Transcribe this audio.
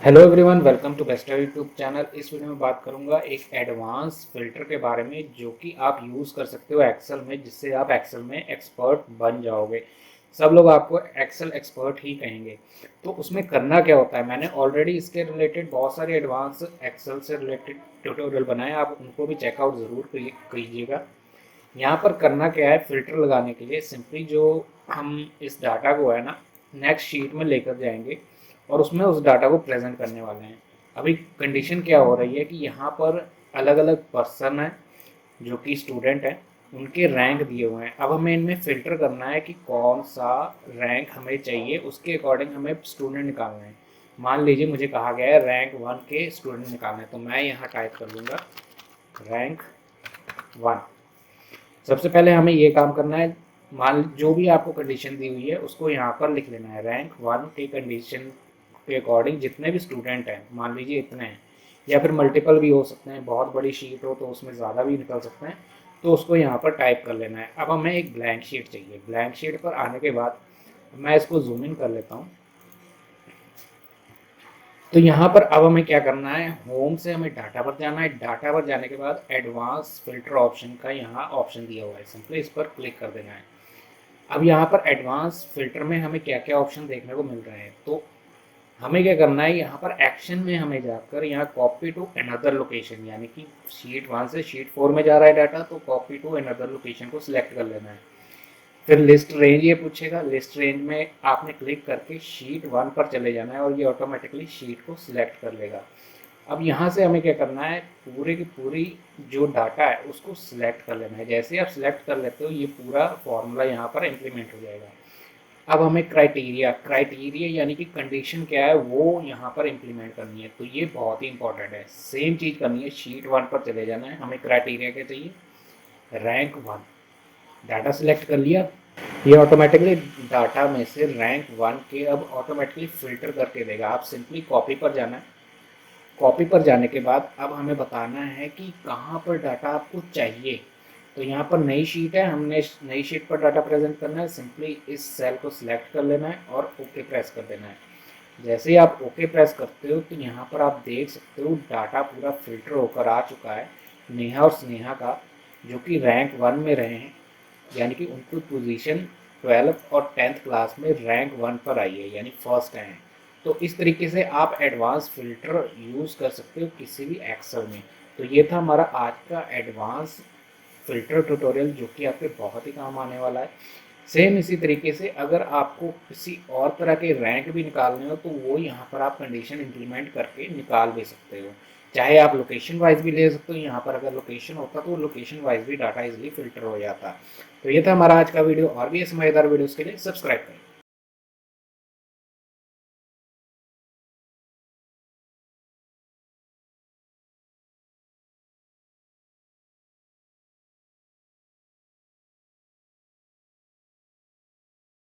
Hello everyone, welcome to best YouTube channel. इस वीडियो में बात करूंगा एक एडवांस फिल्टर के बारे में जो कि आप यूज़ कर सकते हो एक्सेल में, जिससे आप एक्सेल में एक्सपर्ट बन जाओगे। सब लोग आपको एक्सेल एक्सपर्ट ही कहेंगे। तो उसमें करना क्या होता है, मैंने ऑलरेडी इसके रिलेटेड बहुत सारे एडवांस एक्सेल से रिलेटेड ट्यूटोरियल बनाए, आप उनको भी चेकआउट ज़रूर कीजिएगा। यहाँ पर करना क्या है, फिल्टर लगाने के लिए सिंपली जो हम इस डाटा को है ना नेक्स्ट शीट में लेकर जाएंगे और उसमें उस डाटा को प्रेजेंट करने वाले हैं। अभी कंडीशन क्या हो रही है कि यहाँ पर अलग अलग पर्सन है जो कि स्टूडेंट है, उनके रैंक दिए हुए हैं। अब हमें इनमें फ़िल्टर करना है कि कौन सा रैंक हमें चाहिए, उसके अकॉर्डिंग हमें स्टूडेंट निकालना है। मान लीजिए मुझे कहा गया है रैंक 1 के स्टूडेंट निकालना है, तो मैं यहाँ टाइप कर लूँगा रैंक 1। सबसे पहले हमें ये काम करना है, मान जो भी आपको कंडीशन दी हुई है उसको यहाँ पर लिख लेना है। रैंक 1 की कंडीशन के अकॉर्डिंग जितने भी स्टूडेंट हैं, मान लीजिए इतने हैं, या फिर मल्टीपल भी हो सकते हैं, बहुत बड़ी शीट हो तो उसमें ज़्यादा भी निकल सकते हैं, तो उसको यहाँ पर टाइप कर लेना है। अब हमें एक ब्लैंक शीट चाहिए। ब्लैंक शीट पर आने के बाद मैं इसको जूम इन कर लेता हूँ। तो यहाँ पर अब हमें क्या करना है, होम से हमें डाटा पर जाना है। डाटा पर जाने के बाद एडवांस फिल्टर ऑप्शन का यहाँ ऑप्शन दिया हुआ है, सिंपली इस पर क्लिक कर देना है। अब यहाँ पर एडवांस फिल्टर में हमें क्या क्या ऑप्शन देखने को मिल रहे हैं, तो हमें क्या करना है, यहाँ पर एक्शन में हमें जाकर यहाँ कॉपी टू अनदर लोकेशन, यानी कि शीट 1 से शीट 4 में जा रहा है डाटा, तो कॉपी टू अनदर लोकेशन को सिलेक्ट कर लेना है। फिर लिस्ट रेंज ये पूछेगा, लिस्ट रेंज में आपने क्लिक करके शीट 1 पर चले जाना है और ये ऑटोमेटिकली शीट को सिलेक्ट कर लेगा। अब यहाँ से हमें क्या करना है, पूरे की पूरी जो डाटा है उसको सिलेक्ट कर लेना है। जैसे आप सिलेक्ट कर लेते हो ये पूरा फॉर्मूला यहाँ पर इम्प्लीमेंट हो जाएगा। अब हमें क्राइटेरिया क्राइटेरिया यानी कि कंडीशन क्या है वो यहाँ पर इम्प्लीमेंट करनी है, तो ये बहुत ही इंपॉर्टेंट है। सेम चीज़ करनी है, शीट 1 पर चले जाना है। हमें क्राइटेरिया क्या चाहिए, रैंक 1। डाटा सिलेक्ट कर लिया, ये ऑटोमेटिकली डाटा में से रैंक 1 के अब ऑटोमेटिकली फिल्टर करके देगा। आप सिंपली कॉपी पर जाना है। कॉपी पर जाने के बाद अब हमें बताना है कि कहाँ पर डाटा आपको चाहिए। तो यहाँ पर नई शीट है, हमने नई शीट पर डाटा प्रेजेंट करना है। सिंपली इस सेल को सिलेक्ट कर लेना है और ओके प्रेस कर देना है। जैसे ही आप ओके प्रेस करते हो तो यहाँ पर आप देख सकते हो डाटा पूरा फिल्टर होकर आ चुका है। नेहा और स्नेहा का, जो कि रैंक 1 में रहे हैं, यानी कि उनकी पोजीशन 12th और 10th क्लास में रैंक 1 पर आई है, यानी फर्स्ट हैं। तो इस तरीके से आप एडवांस फिल्टर यूज़ कर सकते हो किसी भी एक्सेल में। तो ये था हमारा आज का एडवांस फिल्टर ट्यूटोरियल, जो कि आपके बहुत ही काम आने वाला है। सेम इसी तरीके से अगर आपको किसी और तरह के रैंक भी निकालने हो तो वो यहाँ पर आप कंडीशन इंप्लीमेंट करके निकाल भी सकते हो। चाहे आप लोकेशन वाइज भी ले सकते हो, यहाँ पर अगर लोकेशन होता तो लोकेशन वाइज भी डाटा इजीली फिल्टर हो जाता। तो ये था हमारा आज का वीडियो। और भी ऐसे मज़ेदार वीडियोज़ के लिए सब्सक्राइब करें।